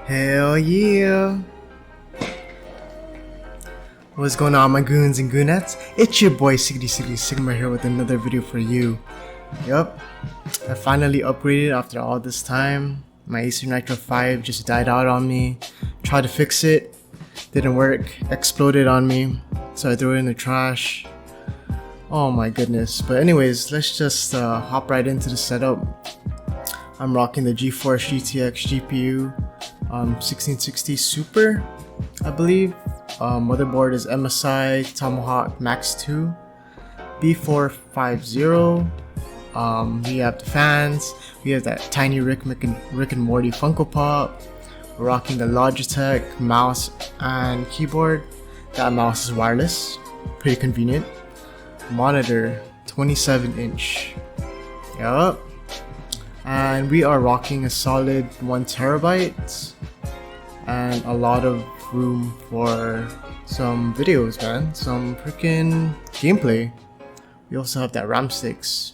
Hell yeah! What's going on, my goons and goonettes? It's your boy Siggy Sigma here with another video for you. Yup, I finally upgraded after all this time. My Acer Nitro 5 just died out on me. Tried to fix it, didn't work, exploded on me, so I threw it in the trash. Oh my goodness. But anyways, let's just hop right into the setup. I'm rocking the GeForce GTX GPU 1660 Super, I believe. Motherboard is MSI Tomahawk Max 2 B450. We have the fans, we have that tiny Rick and Morty Funko Pop. We're rocking the Logitech mouse and keyboard. That mouse is wireless, pretty convenient. Monitor, 27-inch. Yup. And we are rocking a solid 1 terabyte and a lot of room for some videos, man. Some freaking gameplay. We also have that RAM sticks.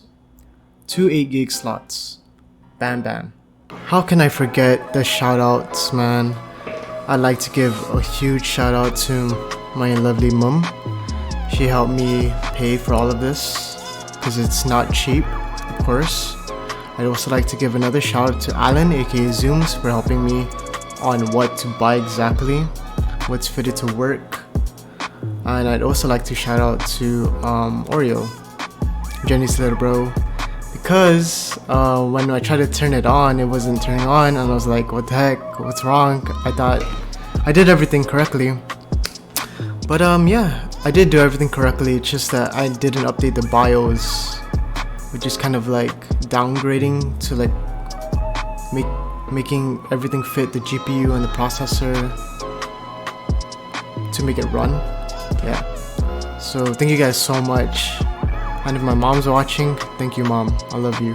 2 8GB slots. Bam bam. How can I forget the shoutouts, man? I'd like to give a huge shout out to my lovely mom. She helped me pay for all of this because it's not cheap, of course. I'd also like to give another shout out to Alan, aka Zooms, for helping me on what to buy exactly, what's fitted to work. And I'd also like to shout out to Oreo, Jenny's little bro, because when I tried to turn it on, it wasn't turning on, and I was like, what the heck, what's wrong? I thought I did everything correctly. But yeah, I did do everything correctly, it's just that I didn't update the BIOS, which is kind of like downgrading to like making everything fit the GPU and the processor to make it run. Yeah. So thank you guys so much. And if my mom's watching, thank you, mom. I love you.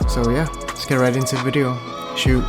So yeah, let's get right into the video. Shoot.